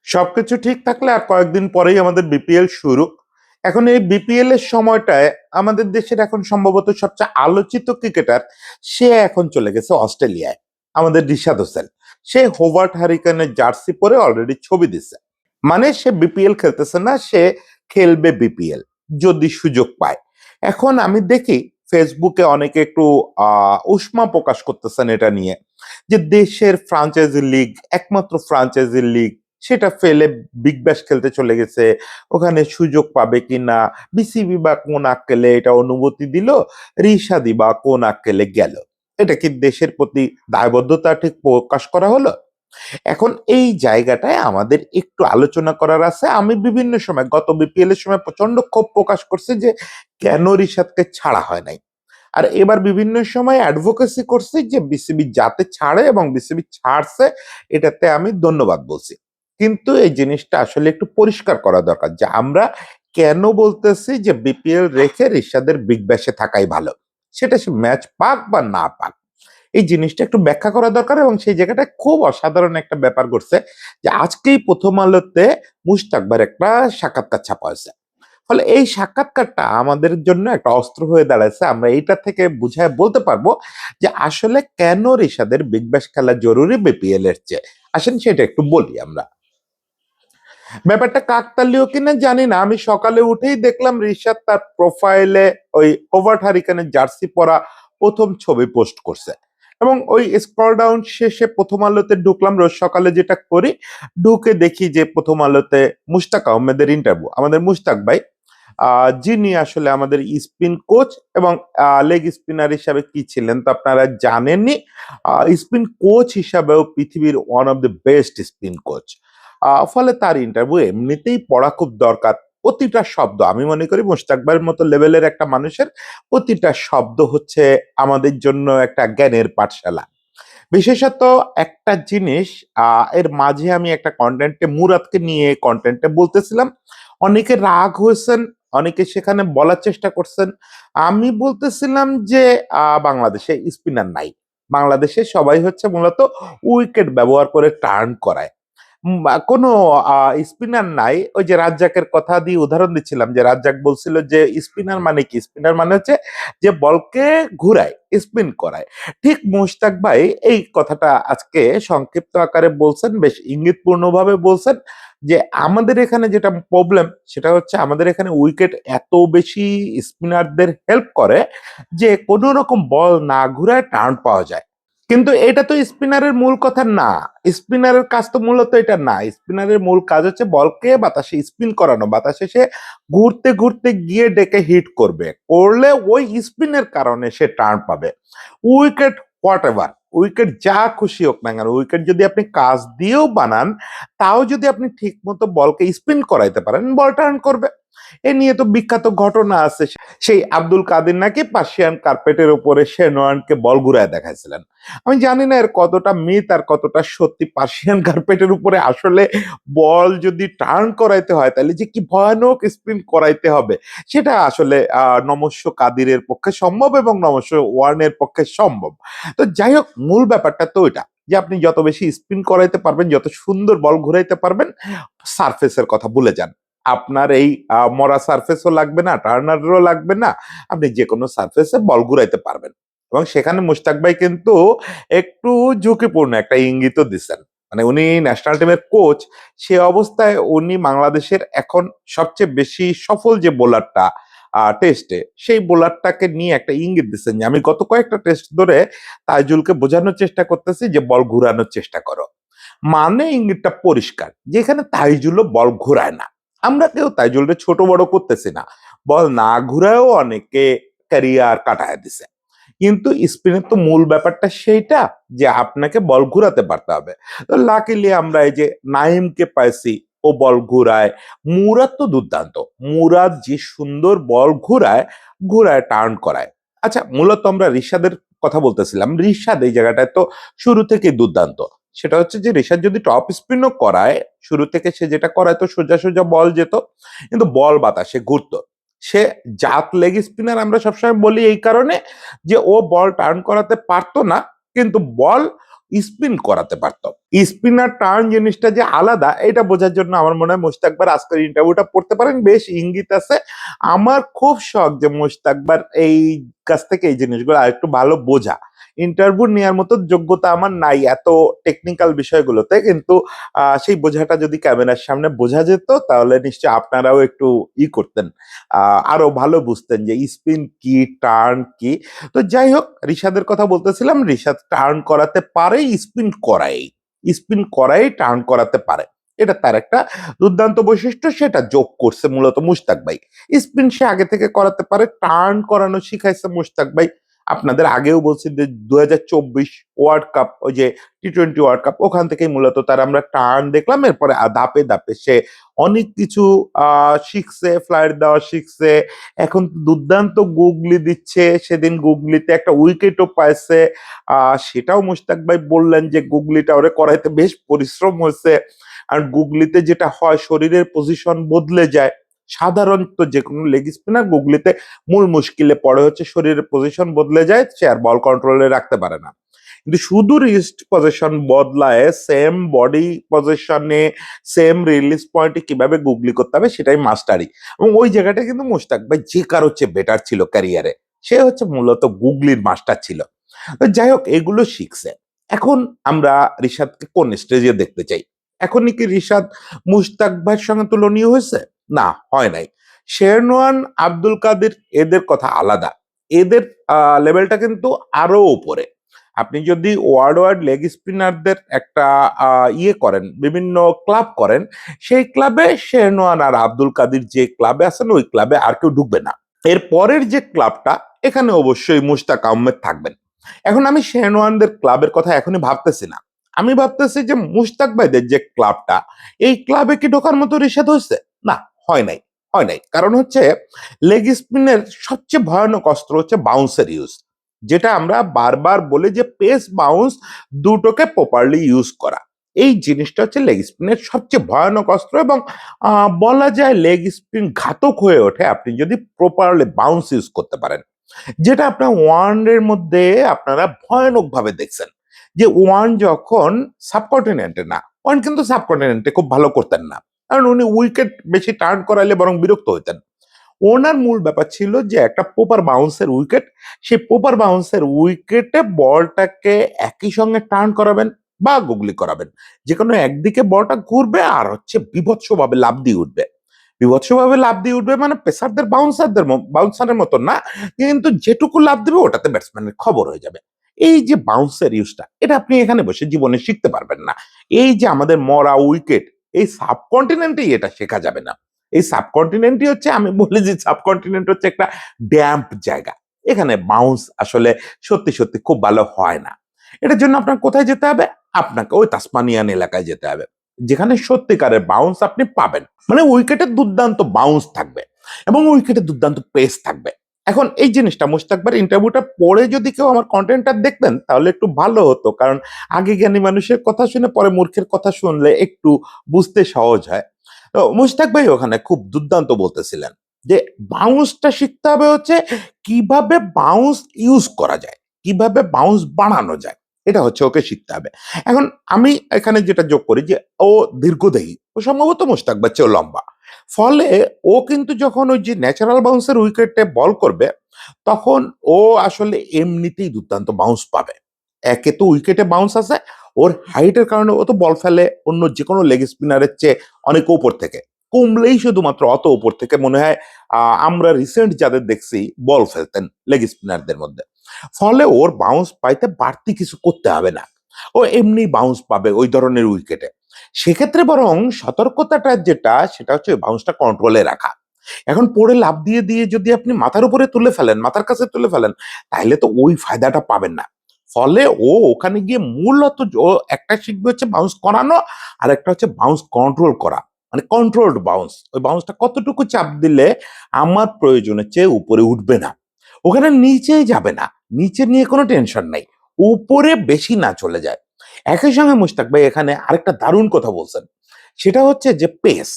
সবকিছু ঠিক থাকলে আর কয়েকদিন পরেই আমাদের বিপিএল শুরু। এখন এই বিপিএল এর সময়টায় আমাদের দেশের এখন সম্ভবত সবচেয়ে আলোচিত ক্রিকেটার সে এখন চলে গেছে অস্ট্রেলিয়ায়। আমাদের রিশাদ হোসেন, সে হোভার্ট হারিকেনের জার্সি পরে অলরেডি ছবি দিছে। মানে সে বিপিএল খেলতেছে না, সে খেলবে বিপিএল যদি সুযোগ পায়। এখন আমি দেখি ফেসবুকে অনেকে একটু উষ্মা প্রকাশ করতেছেন এটা নিয়ে, যে দেশের ফ্রাঞ্চাইজি লিগ, একমাত্র ফ্রাঞ্চাইজি লিগ, সেটা ফেলে বিগ ব্যাশ খেলতে চলে গেছে। ওখানে সুযোগ পাবে কিনা, বিসিবি বা কোন আক্কেলে এটা অনুমতি দিল, রিশাদি বা কোন আক্কেলে গেল, এটা কি দেশের প্রতি দায়বদ্ধতা ঠিক প্রকাশ করা হলো? এখন এই জায়গাটায় আমাদের একটু আলোচনা করার আছে। আমি বিভিন্ন সময় গত বিপিএল এর সময় প্রচন্ড ক্ষোভ প্রকাশ করছি যে কেন রিশাদকে ছাড়া হয় নাই। আর এবার বিভিন্ন সময় অ্যাডভোকেসি করছি যে বিসিবি যাতে ছাড়ে, এবং বিসিবি ছাড়ছে, এটাতে আমি ধন্যবাদ বলছি। কিন্তু এই জিনিসটা আসলে একটু পরিষ্কার করা দরকার যে আমরা কেন বলতেছি যে বিপিএল রেখে রিশাদের বিগ ব্যাশে থাকাই ভালো। সেটা সে ম্যাচ পাক বা না পাক, এই জিনিসটা একটু ব্যাখ্যা করা দরকার। এবং সেই জায়গাটা খুব অসাধারণ একটা ব্যাপার ঘটছে যে আজকেই প্রথম আলোতে মুশতাক ভাইয়ের একটা সাক্ষাৎকার ছাপা হয়েছে। ফলে এই সাক্ষাৎকারটা আমাদের জন্য একটা অস্ত্র হয়ে দাঁড়াচ্ছে। আমরা এইটা থেকে বুঝায় বলতে পারবো যে আসলে কেন রিশাদের বিগ ব্যাশ খেলা জরুরি বিপিএল এর চেয়ে। আসেন সেটা একটু বলি আমরা। ব্যাপারটা কাকতালীয় কিনা জানি না, আমি সকালে উঠেই দেখলাম রিশাদ তার প্রোফাইলে ওই ওভার্ট হারিকেনের জার্সি পরা প্রথম ছবি পোস্ট করছে। এবং ওই স্ক্রল ডাউন শেষে প্রথম আলোতে ঢুকলাম, রোজ সকালে যেটা করি, ঢুকে দেখি যে প্রথম আলোতে মুশতাক আহমেদের ইন্টারভিউ। আমাদের মুশতাক ভাই, যিনি আসলে আমাদের স্পিন কোচ এবং লেগ স্পিনার হিসাবে কি ছিলেন তো আপনারা জানেননি, স্পিন কোচ হিসাবেও পৃথিবীর one of the best spin coach. ফলে তার ইন্টারভিউ এমনিতেই পড়া খুব দরকার। প্রতিটা শব্দ, আমি মনে করি মুশতাক ভাইয়ের মতো লেভেলের একটা মানুষের প্রতিটা শব্দ হচ্ছে আমাদের জন্য একটা জ্ঞানের পাঠশালা। বিশেষত একটা জিনিস, এর মাঝে আমি একটা কন্টেন্টে মুরাদকে নিয়ে কন্টেন্টে বলতেছিলাম, অনেকে রাগ হয়েছেন, অনেকে সেখানে বলার চেষ্টা করছেন। আমি বলতেছিলাম যে বাংলাদেশে স্পিনার নাই, বাংলাদেশে সবাই হচ্ছে মূলত উইকেট ব্যবহার করে টার্ন করায়। কোনো স্পিনার নাই। ওই যে রাজ্জাকের কথা দিয়ে উদাহরণ দিচ্ছিলাম, যে রাজ্জাক বলছিল যে স্পিনার মানে কি, স্পিনার মানে হচ্ছে যে বলকে ঘুরায়, স্পিন করায়। ঠিক মুশতাক ভাই এই কথাটা আজকে সংক্ষিপ্ত আকারে বলছেন, বেশ ইঙ্গিতপূর্ণ ভাবে বলছেন যে আমাদের এখানে যেটা প্রবলেম সেটা হচ্ছে আমাদের এখানে উইকেট এত বেশি স্পিনারদের হেল্প করে যে কোনো রকম বল না ঘুরায় টার্ন পাওয়া যায়। কিন্তু এটা তো স্পিনারের মূল কথা না। স্পিনারের কাজ তো মূলত এটা না। স্পিনারের মূল কাজ হচ্ছে বলকে বাতাসে স্পিন করানো, বাতাসে সে ঘুরতে ঘুরতে গিয়ে ডেকে হিট করবে, করলে ওই স্পিনের কারণে সে টার্ন পাবে। উইকেট হোয়াট এভার, উইকেট যা খুশি হোক না কেন, উইকেট যদি আপনি কাজ দিয়েও বানান, তাও যদি আপনি ঠিক মতো বলকে স্পিন করাইতে পারেন, বল টার্ন করবে। এ নিয়ে তো বিখ্যাত ঘটনা আছে, সেই আব্দুল কাদের নাকি পার্সিয়ান কার্পেটের উপরে শেনওয়ানকে বল ঘুরায় দেখাইছিলেন। আমি জানি না এর কতটা মিথ আর কতটা সত্যি। পার্সিয়ান কার্পেটের উপরে আসলে বল যদি টার্ন করাইতে হয় তাহলে যে কি ভয়ানক স্পিন করাইতে হবে, সেটা আসলে নমস্য কাদিরের পক্ষে সম্ভব এবং নমস্য ওয়ার্নের পক্ষে সম্ভব। তো যাই হোক, মূল ব্যাপারটা তো এটা যে আপনি যত বেশি স্পিন করাইতে পারবেন, যত সুন্দর বল ঘুরাইতে পারবেন, সারফেসের কথা ভুলে যান। আপনার এই মরা সারফেসও লাগবে না, টার্নারও লাগবে না, আপনি যে কোনো সারফেসে বল ঘুরাইতে পারবেন। এবং সেখানে মুশতাক ভাই কিন্তু একটু ঝুঁকিপূর্ণ একটা ইঙ্গিতও দিচ্ছেন। মানে উনি ন্যাশনাল টিমের কোচ, সে অবস্থায় উনি বাংলাদেশের এখন সবচেয়ে বেশি সফল যে বোলারটা টেস্টে, সেই বোলারটাকে নিয়ে একটা ইঙ্গিত দিচ্ছেন যে আমি গত কয়েকটা টেস্ট ধরে তাইজুলকে বোঝানোর চেষ্টা করতেছি যে বল ঘুরানোর চেষ্টা করো। মানে ইঙ্গিতটা পরিষ্কার, যেখানে তাইজুলও বল ঘুরায় না। আমরা কেউ তাইজুলকে ছোট বড় করতেছি না, বল না ঘুরায়ও অনেকে ক্যারিয়ার কাটায় দিছে। কিন্তু স্পিনের তো মূল ব্যাপারটা সেইটা, যে আপনাকে বল ঘুরাতে পারতে হবে। তো লাকিলি আমরা এই যে নাইমকে পাইছি, ও বল ঘুরায়। মুরাদ তো দুর্দান্ত, মুরাদ যে সুন্দর বল ঘুরায়, ঘুরায় টার্ন করায়। আচ্ছা, মূলত আমরা রিশাদের কথা বলতেছিলাম। রিশাদ এই জায়গাটায় তো শুরু থেকে দুর্দান্ত। সেটা হচ্ছে যে রিশাদ যদি টপ স্পিনও করায়, শুরু থেকে সে যেটা করায় তো সোজা সোজা বল যেত, কিন্তু বল বাতাসে ঘুরতো। সে জাত লেগ স্পিনার আমরা সবসময় বলি এই কারণে যে ও বল টার্ন করাতে পারতো না, কিন্তু বল স্পিন করাতে পারতো। স্পিনার টার্ন জিনিসটা যে আলাদা এটা বোঝার জন্য আমার মনে হয় মুশতাকবার আজকের ইন্টারভিউটা পড়তে পারেন, বেশ ইঙ্গিত আছে। আমার খুব শখ যে মুশতাকবার এই কাছ থেকে এই জিনিসগুলো আরেকটু ভালো বোঝা। ইন্টারভিউ নেওয়ার মতো যোগ্যতা আমার নাই এত টেকনিক্যাল বিষয়গুলোতে, কিন্তু সেই বোঝাটা যদি ক্যামেরার সামনে বোঝা যেত তাহলে নিশ্চয়ই আপনারাও একটু করতেন, আরো ভালো বুঝতেন যে স্পিন কি, টার্ন কি। তো যাই হোক, রিশাদের কথা বলতেছিলাম, রিশাদ টার্ন করাতে পারে, স্পিন করাই টার্ন করাতে পারে। এটা তার একটা দুর্দান্ত বৈশিষ্ট্য, সেটা যোগ করছে মূলত মুশতাক ভাই। স্পিন সে আগে থেকে করাতে পারে, টার্ন করানো শিখাইছে মুশতাক ভাই। আপনাদের আগেও বলছি যে 2024 ওয়ার্ল্ড কাপ, ওই যে টি-20 ওয়ার্ল্ড কাপ, ওখান থেকেই মূলত তার আমরা টার্ন দেখলাম। এরপরে ধাপে ধাপে সে অনেক কিছু শিখছে, ফ্লাইট দেওয়া শিখছে। এখন দুর্দান্ত গুগলি দিচ্ছে, সেদিন গুগলিতে একটা উইকেটও পাইছে। সেটাও মুশতাক ভাই বললেন যে গুগলিটা ওরে করাইতে বেশ পরিশ্রম হয়েছে। আর গুগলিতে যেটা হয়, শরীরের পজিশন বদলে যায়। সাধারণত যে কোনো লেগ স্পিনার গুগলিতে মূল মুশকিলে পড়ে হচ্ছে শরীরের পজিশন বদলে যায়, সে আর বল কন্ট্রোলে রাখতে পারে না। কিন্তু শুধু রিস্ট পজিশন বদলায়, সেম বডি পজিশনে সেম রিলিজ পয়েন্টে কিভাবে গুগলি করতে হবে সেটাই মাস্টারি। এবং ওই জায়গাটা কিন্তু মুশতাক ভাই যে কারো চেয়ে বেটার ছিল ক্যারিয়ারে, সে হচ্ছে মূলত গুগলির মাস্টার ছিল। তো যাই হোক, এগুলো শিখছে। এখন আমরা রিশাদকে কোন স্টেজে দেখতে চাই? এখনই কি রিশাদ মুশতাক ভাইয়ের সঙ্গে তুলনীয় হয়েছে? না, হয় নাই। শেরনোয়ান, আব্দুল কাদের, এদের কথা আলাদা। এদের লেভেলটা কিন্তু আরো উপরে। আপনি যদি ওয়ার্ল্ড লেগ স্পিনারদের একটা করেন, বিভিন্ন ক্লাব করেন, সেই ক্লাবে শেরনোয়ান আর আব্দুল কাদির যে ক্লাবে আছেন, ওই ক্লাবে আর কেউ ঢুকবে না। এর পরের যে ক্লাবটা, এখানে অবশ্যই মুশতাক আহমেদ থাকবেন। এখন আমি শেরনোয়ানদের ক্লাবের কথা এখনই ভাবতেছি না, আমি ভাবতেছি যে মুশতাক ভাইদের যে ক্লাবটা, এই ক্লাবে কি ঢোকার মতো রিশাদ হয়েছে? না, হয় নাই। কারণ হচ্ছে লেগ স্পিনের সবচেয়ে ভয়ানক অস্ত্র হচ্ছে বাউন্সের ইউজ, যেটা আমরা বারবার বলি যে পেস বাউন্স দুটোকে প্রপারলি ইউজ করা। এই জিনিসটা হচ্ছে লেগ স্পিনের সবচেয়ে ভয়ানক অস্ত্র। এবং বলা যায় লেগ স্পিন ঘাতক হয়ে ওঠে আপনি যদি প্রপারলি বাউন্স ইউজ করতে পারেন, যেটা আপনার ওয়ানের মধ্যে আপনারা ভয়ানক ভাবে দেখছেন। যে ওয়ান যখন সাবকন্টিনেন্টে, না ওয়ান কিন্তু সাবকন্টিনেন্টে খুব ভালো করতেন না, কারণ উনি উইকেট বেশি টার্ন করাইলে বরং বিরক্ত হইতেন। ওনার মূল ব্যাপার ছিল যে একটা প্রপার বাউন্সের উইকেট, সেই প্রপার বাউন্সের উইকেটে বলটাকে একই সঙ্গে টার্ন করাবেন বা গুগলি করাবেন, যে কোনো একদিকে বলটা ঘুরবে আর হচ্ছে বিভৎসভাবে লাফ দিয়ে উঠবে। বিভৎসভাবে লাফ দিয়ে উঠবে মানে পেসারদের বাউন্সারের মতন না, কিন্তু যেটুকু লাফ দিবে ওটাতে ব্যাটসম্যানের খবর হয়ে যাবে। এই যে বাউন্সের ইউজটা, এটা আপনি এখানে বসে জীবনে শিখতে পারবেন না। এই যে আমাদের মরা উইকেট, এই সাবকন্টিনেন্টেই এটা শেখা যাবে না। এই সাবকন্টিনেন্টই হচ্ছে, আমি বলি যে সাবকন্টিনেন্ট হচ্ছে একটা ড্যাম্প জায়গা, এখানে বাউন্স আসলে সত্যি সত্যি খুব ভালো হয় না। এটার জন্য আপনার কোথায় যেতে হবে? আপনাকে ওই তাসমানিয়ান এলাকায় যেতে হবে, যেখানে সত্যিকারের বাউন্স আপনি পাবেন, মানে উইকেটে দুর্দান্ত বাউন্স থাকবে এবং উইকেটে দুর্দান্ত পেস থাকবে। এখন এই জিনিসটা মুশতাকবার ইন্টারভিউটা পড়ে যদি কেউ আমার কন্টেন্টটা দেখতেন তাহলে একটু ভালো হতো, কারণ আগে জ্ঞানী মানুষের কথা শুনে পরে মূর্খের কথা শুনলে একটু বুঝতে সহজ হয়। তো মুশতাক ভাই ওখানে খুব দুর্দান্ত বলতেছিলেন যে বাউন্সটা শিখতে হবে হচ্ছে কিভাবে বাউন্স ইউজ করা যায়, কিভাবে বাউন্স বানানো যায়, এটা হচ্ছে ওকে শিখতে হবে। এখন আমি এখানে যেটা যোগ করি যে ও দীর্ঘদেহী, ও সম্ভবত মুশতাক ভাইয়ের চেয়েও লম্বা। ফলে ও কিন্তু যখন ওই যে ন্যাচারাল বাউন্সের উইকেটে বল করবে, তখন ও আসলে এমনিতেই দুর্দান্ত বাউন্স পাবে। একে তো উইকেটে বাউন্স আছে, ওর হাইটের কারণে ও তো বল ফেলে অন্য যে কোনো লেগ স্পিনারের চেয়ে অনেক উপর থেকে, কমলেই শুধুমাত্র অত উপর থেকে মনে হয় আমরা রিসেন্ট যাদের দেখছি বল ফেলতেন লেগ স্পিনারদের মধ্যে। ফলে ওর বাউন্স পাইতে বাড়তি কিছু করতে হবে না, ও এমনি বাউন্স পাবে ওই ধরনের উইকেটে। সেক্ষেত্রে বরং সতর্কতাটা যেটা, সেটা হচ্ছে ওই বাউন্সটা কন্ট্রোলে রাখা। এখন পড়ে লাফ দিয়ে দিয়ে যদি আপনি মাথার উপরে তুলে ফেলেন, মাথার কাছে তুলে ফেলেন, তাহলে তো ওই ফায়দাটা পাবেন না। ফলে ও ওখানে গিয়ে মূলত ও একটা শিখবে হচ্ছে বাউন্স করানো, আর একটা হচ্ছে বাউন্স কন্ট্রোল করা, মানে কন্ট্রোলড বাউন্স। ওই বাউন্সটা কতটুকু চাপ দিলে আমার প্রয়োজনের চেয়ে উপরে উঠবে না, ওখানে নিচেই যাবে না, নিচে নিয়ে কোনো টেনশন নাই, উপরে বেশি না চলে যায়। একই সঙ্গে মুশতাক ভাই এখানে আরেকটা দারুণ কথা বলছেন, সেটা হচ্ছে যে পেস।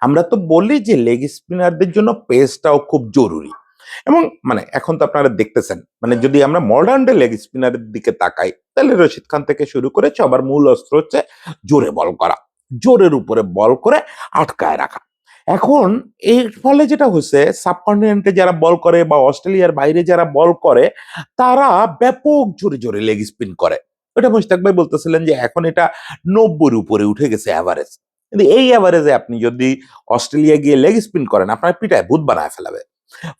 আমরা তো বলি যে লেগ স্পিনারদের জন্য পেসটাও খুব জরুরি। এবং মানে এখন তো আপনারা দেখতেছেন, মানে যদি আমরা মডার্ন ডে লেগ স্পিনারের দিকে তাকাই, তাহলে রশিদ খান থেকে শুরু করে সবার মূল অস্ত্র হচ্ছে জোরে বল করা, জোরের উপরে বল করে আটকায় রাখা। এখন এর ফলে যেটা হচ্ছে, সাবকন্টিনেন্টে যারা বল করে বা অস্ট্রেলিয়ার বাইরে যারা বল করে, তারা ব্যাপক জোরে জোরে লেগ স্পিন করে। ওটা মুশতাক ভাই বলতেছিলেন যে এখন এটা 90-র উপরে উঠে গেছে অ্যাভারেজ। কিন্তু এই অ্যাভারেজে আপনি যদি অস্ট্রেলিয়া গিয়ে লেগ স্পিন করেন, আপনার পিঠায় ভূত বানায় ফেলাবে।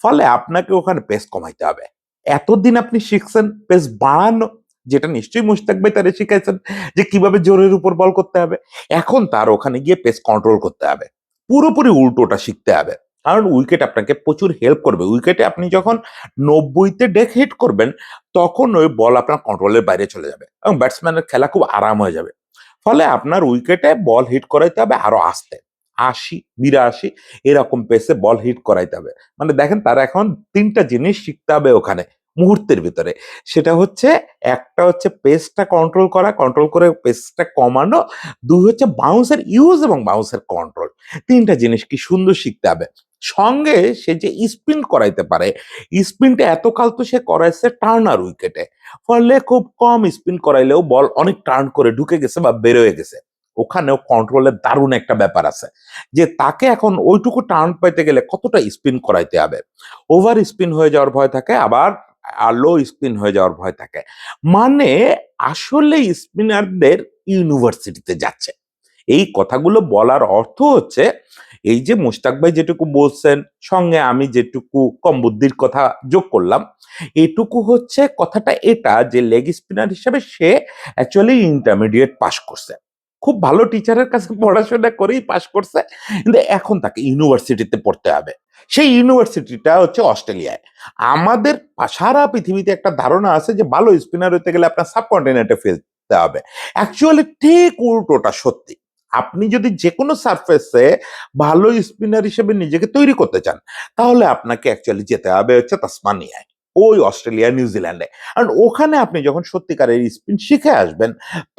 ফলে আপনাকে ওখানে পেস কমাইতে হবে। এতদিন আপনি শিখছেন পেস বাড়ানো, যেটা নিশ্চয়ই মুশতাক ভাই তারে শিখাইছেন যে কিভাবে জোরের উপর বল করতে হবে। এখন তার ওখানে গিয়ে পেস কন্ট্রোল করতে হবে, পুরোপুরি উল্টোটা শিখতে হবে। কারণ উইকেট আপনাকে প্রচুর হেল্প করবে। উইকেটে আপনি যখন 90-তে ডেক হিট করবেন, তখন ওই বল আপনার কন্ট্রোলের বাইরে চলে যাবে এবং ব্যাটসম্যানের খেলা খুব আরাম হয়ে যাবে। ফলে আপনার উইকেটে বল হিট করাইতে হবে আরো আস্তে, 80, 82 এরকম পেসে বল হিট করাইতে হবে। মানে দেখেন, তারা এখন 3টা জিনিস শিখতে হবে ওখানে মুহূর্তের ভিতরে। সেটা হচ্ছে, একটা হচ্ছে পেসটা কন্ট্রোল করা, কন্ট্রোল করে পেসটা কমানো। 2 হচ্ছে বাউন্সের ইউজ এবং বাউন্সের কন্ট্রোল। 3টা জিনিস কি সুন্দর শিখতে হবে। সঙ্গে সে যে স্পিন করাইতে পারে, স্পিনটা এতকাল তো সে করাইছে টার্নার উইকেটে। ফলে খুব কম স্পিন করাইলেও বল অনেক টার্ন করে ঢুকে গেছে বা বের হয়ে গেছে। ওখানেও কন্ট্রোলের দারুণ একটা ব্যাপার আছে, যে তাকে এখন ওইটুকু টার্ন পাইতে গেলে কতটা স্পিন করাইতে হবে। ওভার স্পিন হয়ে যাওয়ার ভয় থাকে, আবার লো স্পিন হয়ে যাওয়ার ভয় থাকে। মানে আসলে স্পিনারদের ইউনিভার্সিটিতে যাচ্ছে। এই কথাগুলো বলার অর্থ হচ্ছে, এই যে মুশতাক ভাই যেটুকু বলছেন, সঙ্গে আমি যেটুকু কম বুদ্ধির কথা যোগ করলাম, এটুকু হচ্ছে কথাটা এটা যে লেগ স্পিনার হিসেবে সে অ্যাকচুয়ালি ইন্টারমিডিয়েট পাস করছে, খুব ভালো টিচারের কাছে পড়াশোনা করেই পাস করছে। কিন্তু এখন তাকে ইউনিভার্সিটিতে পড়তে হবে। সেই ইউনিভার্সিটিটা হচ্ছে অস্ট্রেলিয়ায়। আমাদের সারা পৃথিবীতে একটা ধারণা আছে যে ভালো স্পিনার হতে গেলে আপনার সাবকন্টিনেন্টে ফেলতে হবে। অ্যাকচুয়ালি ঠিক উল্টোটা সত্যি। আপনি যদি যে কোনো সারফেসে ভালো স্পিনার হিসেবে নিজেকে তৈরি করতে চান, তাহলে আপনাকে অ্যাকচুয়ালি যেতে হবে হচ্ছে তাসমানিয়ায়, ওই অস্ট্রেলিয়া নিউজিল্যান্ডে। কারণ ওখানে আপনি যখন সত্যিকারের স্পিন শিখে আসবেন,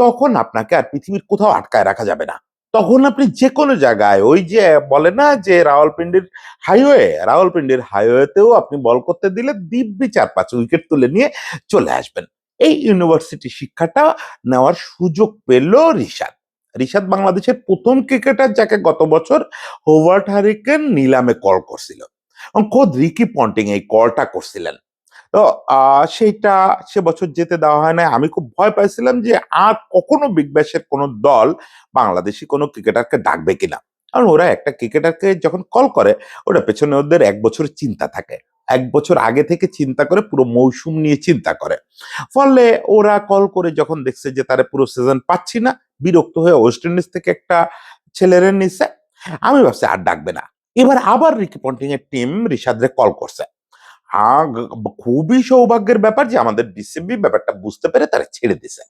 তখন আপনাকে আর পৃথিবীর কোথাও আটকায় রাখা যাবে না। তখন আপনি যে কোনো জায়গায়, ওই যে বলে না যে রাওয়ালপিন্ডির হাইওয়েতেও আপনি বল করতে দিলে দিব্যি 4-5 উইকেট তুলে নিয়ে চলে আসবেন। এই ইউনিভার্সিটি শিক্ষাটা নেওয়ার সুযোগ পেল রিশাদ। রিশাদ বাংলাদেশের প্রথম ক্রিকেটার যাকে গত বছর হোভার্ট হারিকেন নিলামে কল করছিল, এবং খোদ রিকি পন্টিং এই কলটা করছিলেন। তো সেইটা সে বছর যেতে দেওয়া হয় না। আমি খুব ভয় পাইছিলাম যে আর কখনো বিগ ব্যাশের কোনো দল বাংলাদেশি কোনো ক্রিকেটারকে ডাকবে কিনা। কারণ ওরা একটা ক্রিকেটারকে যখন কল করে, ওটা পেছনে ওদের 1 বছর চিন্তা থাকে। 1 বছর আগে থেকে চিন্তা করে, পুরো মৌসুম নিয়ে চিন্তা করে। ফলে ওরা কল করে যখন দেখছে যে তারা পুরো সিজন পাচ্ছি না, বিরক্ত হয়ে ওয়েস্ট ইন্ডিজ থেকে একটা ছেলেরে নিছে। আমি ভাবছি আর ডাকবে না। এবার আবার রিকি পন্টিং এর টিম রিশাদরে কল করছে। খুবই সৌভাগ্যের ব্যাপার যে আমাদের বিসিবি ব্যাপারটা বুঝতে পেরে তারা ছেড়ে দিছে।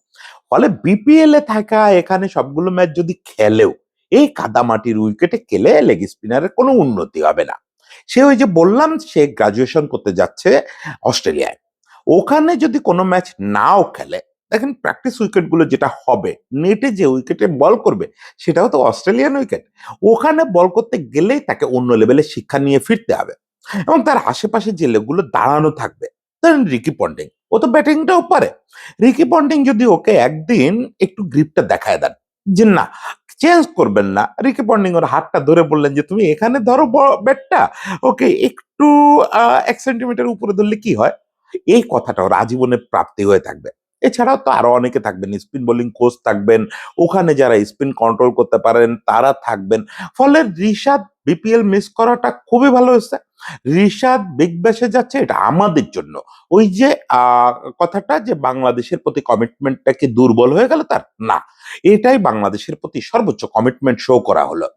ফলে বিপিএল এ থাকা এখানে সবগুলো ম্যাচ যদি খেলেও, এই কাদামাটির উইকেটে খেলে লেগ স্পিনারের কোনো উন্নতি হবে না। সে ওই যে বললাম, সে গ্রাজুয়েশন করতে যাচ্ছে অস্ট্রেলিয়ায়। ওখানে যদি কোনো ম্যাচ নাও খেলে, দেখেন প্র্যাকটিস উইকেট গুলো যেটা হবে, নেটে যে উইকেটে বল করবে সেটাও তো অস্ট্রেলিয়ান উইকেট। ওখানে বল করতে গেলেই তাকে অন্য লেভেলের শিক্ষা নিয়ে ফিরতে হবে। এবং তার আশেপাশে যে লোকগুলো দাঁড়ানো থাকবে, ধরেন রিকি পন্টিং, ও তো ব্যাটিংটাও পারে। রিকি পন্টিং যদি ওকে একদিন একটু গ্রিপটা দেখায় দেন, যে না চেঞ্জ করবেন না, রিকি পন্টিং ওর হাতটা ধরে বললেন যে তুমি এখানে ধরো ব্যাটটা, ওকে একটু 1 সেন্টিমিটার উপরে ধরলে কি হয়, এই কথাটা ওর আজীবনের প্রাপ্তি হয়ে থাকবে। এছাড়াও তো আরো অনেকে থাকবেন, স্পিন বোলিং কোচ থাকবেন, ওখানে যারা স্পিন কন্ট্রোল করতে পারেন তারা থাকবেন। ফলে রিশাদ বিপিএল মিস করাটা খুবই ভালো হয়েছে। রিশাদ বিগ ব্যাশে যাচ্ছে, এটা আমাদের জন্য ওই যে কথাটা যে বাংলাদেশের প্রতি কমিটমেন্টটা কি দুর্বল হয়ে গেল তার, না, এটাই বাংলাদেশের প্রতি সর্বোচ্চ কমিটমেন্ট শো করা হলো।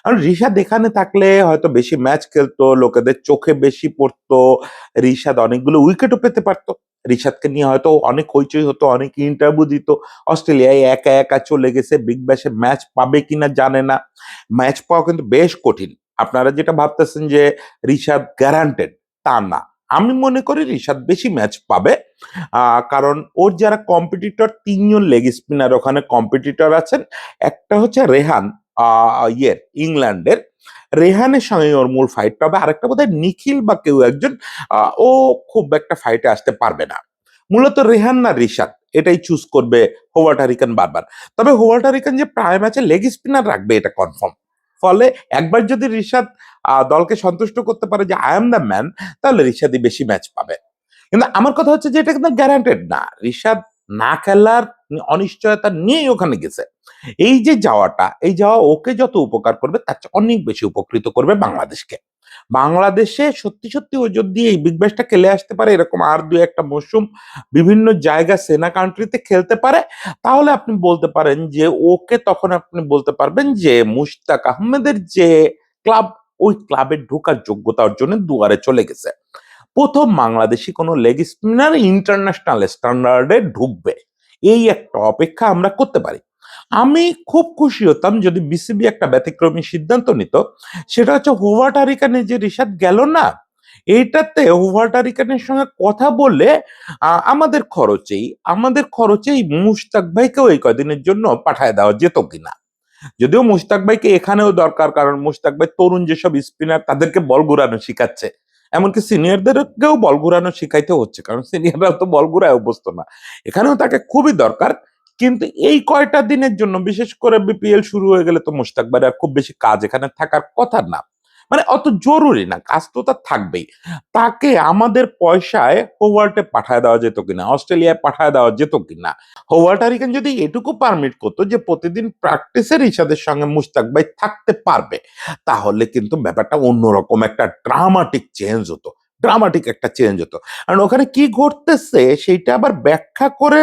কারণ রিশাদ এখানে থাকলে হয়তো বেশি ম্যাচ খেলতো, লোকেদের চোখে বেশি পড়তো, রিশাদ অনেকগুলো উইকেটও পেতে পারতো। রিশাদকে নিয়ে হয়তো অনেক হইচই হতো, অনেক ইন্টারভিউ দিত। অস্ট্রেলিয়ায় একা একা চলে গেছে, বিগ ব্যাশে ম্যাচ পাবে কিনা জানে না। ম্যাচ পাওয়া কিন্তু বেশ কঠিন। আপনারা যেটা ভাবতেছেন যে রিশাদ গ্যারান্টেড, তা না। আমি মনে করি রিশাদ বেশি ম্যাচ পাবে। কারণ ওর যারা কম্পিটিটর, 3 জন লেগ স্পিনার ওখানে কম্পিটিটর আছেন। একটা হচ্ছে রেহান, ইয়ের ইংল্যান্ডের রেহানের সঙ্গে ওর মূল ফাইটটা হবে। আরেকটা বোধহয় নিখিল বা কেউ একজন, ও খুব একটা ফাইটে আসতে পারবে না। মূলত রেহান না রিশাদ এটাই চুজ করবে হোভার্ট হারিকেন বারবার। তবে হোভার্ট হারিকেন যে প্রায় ম্যাচে লেগ স্পিনার রাখবে এটা কনফার্ম। ফলে একবার যদি রিশাদ দলকে সন্তুষ্ট করতে পারে যে আই এম দ্য ম্যান, তাহলে রিশাদই বেশি ম্যাচ পাবে। কিন্তু আমার কথা হচ্ছে যে এটা কিন্তু গ্যারান্টেড না। রিশাদ না খেলার অনিশ্চয়তা নিয়েই ওখানে গেছে। এই যে যাওয়াটা, এই যাওয়া ওকে যত উপকার করবে তার চেয়ে অনেক বেশি উপকৃত করবে বাংলাদেশকে। বাংলাদেশে সত্যি সত্যি ও যদি এই বিগ ব্যাশটা খেলে আসতে পারে, এরকম আর দুই একটা মৌসুম বিভিন্ন জায়গা সেনা কান্ট্রিতে খেলতে পারে, তাহলে আপনি বলতে পারেন যে ওকে, তখন আপনি বলতে পারবেন যে মুশতাক আহমেদের যে ক্লাব, ওই ক্লাবে ঢোকার যোগ্যতা অর্জনের দুয়ারে চলে গেছে। প্রথম বাংলাদেশি কোনো লেগ স্পিনার ইন্টারন্যাশনাল স্ট্যান্ডার্ডে ঢুকবে, এই একটা অপেক্ষা আমরা করতে পারি। আমি খুব খুশি হতাম যদি বিসিবি একটা ব্যতিক্রমী সিদ্ধান্ত নিত, সেটা হচ্ছে হোভার্ট হারিকানে যে রিশাদ গেল না, এইটাতে হোভার্ট হারিকানের সঙ্গে কথা বলে আমাদের খরচেই মুশতাক ভাইকেও এই কদিনের জন্য পাঠায় দেওয়া যেত কিনা। যদিও মুশতাক ভাইকে এখানেও দরকার, কারণ মুশতাক ভাই তরুণ যেসব স্পিনার তাদেরকে বল ঘুরানো শিখাচ্ছে, এমনকি সিনিয়রদেরকেও বল ঘুরানো শিখাইতে হচ্ছে, কারণ সিনিয়ররাও তো বল ঘুরায় অভ্যস্ত না। এখানেও তাকে খুবই দরকার। কিন্তু এই কয়টা দিনের জন্য, বিশেষ করে বিপিএল শুরু হয়ে গেলে তো মুশতাক ভাই আর খুব বেশি কাজ এখানে থাকার কথা না, মানে অত জরুরি না, কাজ তো তার থাকবেই। তাকে আমাদের পয়সায় হোভার্টে পাঠায় দেওয়া যেত কিনা, অস্ট্রেলিয়ায় পাঠায় দেওয়া যেত কিনা। হোভার্ট হারিকেন যদি এটুকু পারমিট করতো যে প্রতিদিন প্র্যাকটিসের ইশাদের সঙ্গে মুশতাক ভাই থাকতে পারবে, তাহলে কিন্তু ব্যাপারটা অন্যরকম একটা ড্রামাটিক চেঞ্জ হতো। ড্রামাটিক একটা চেঞ্জ হতো। কারণ ওখানে কি ঘটতেছে সেইটা আবার ব্যাখ্যা করে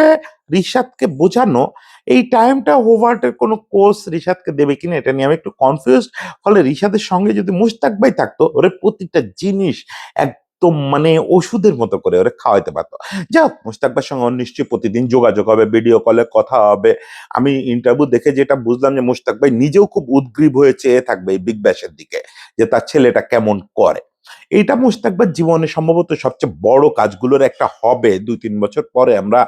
রিশাদকে বোঝানো, এই টাইমটা হোভার্টের কোনো কোচ রিশাদকে দেবে কিনা এটা নিয়ে আমি একটু কনফিউজ। ফলে রিশাদের সঙ্গে যদি মুশতাক ভাই থাকতো, ওরে প্রতিটা জিনিস একদম মানে ওষুধের মতো করে ওরে খাওয়াইতে পারতো। যাই হোক, মুশতাক ভাইয়ের সঙ্গে ওর নিশ্চয়ই প্রতিদিন যোগাযোগ হবে, ভিডিও কলে কথা হবে। আমি ইন্টারভিউ দেখে যেটা বুঝলাম যে মুশতাক ভাই নিজেও খুব উদগ্রীব হয়ে চেয়ে থাকবে এই বিগ ব্যাশের দিকে, যে তার ছেলেটা কেমন করে। এইটা মুশতাক ভাইয়ের জীবনে সম্ভবত সবচেয়ে বড় কাজগুলোর একটা হবে। 2-3 বছর পরে আমরা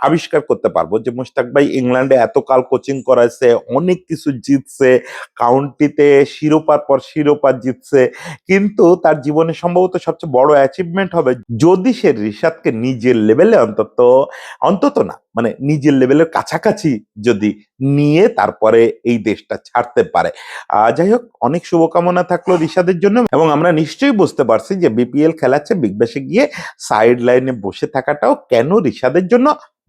আবিষ্কার করতে পারবো যে মুশতাক ভাই ইংল্যান্ডে এতকাল কোচিং করাইছে, অনেক কিছু জিতছে, কাউন্টিতে শিরোপার পর শিরোপা জিতছে, কিন্তু তার জীবনে সম্ভবত সবচেয়ে বড় অ্যাচিভমেন্ট হবে যদি সে রিশাদকে নিজের লেভেলে অন্তত, অন্তত না মানে নিজের লেভেলের কাছাকাছি যদি নিয়ে তারপরে এই দেশটা ছাড়তে পারে। যাই হোক, অনেক শুভকামনা থাকলো রিশাদের জন্য, এবং আমরা নিশ্চয়ই বুঝতে পারছি যে বিপিএল খেলাচ্ছে বিগ ব্যাশে গিয়ে সাইড লাইনে বসে থাকাটাও কেন রিশাদের জন্য,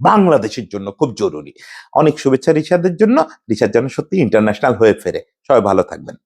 বাংলাদেশের জন্য খুব জরুরি। অনেক শুভেচ্ছা রিশাদের জন্য। রিশাদ যেন সত্যি ইন্টারন্যাশনাল হয়ে ফেরে। সবাই ভালো থাকবেন।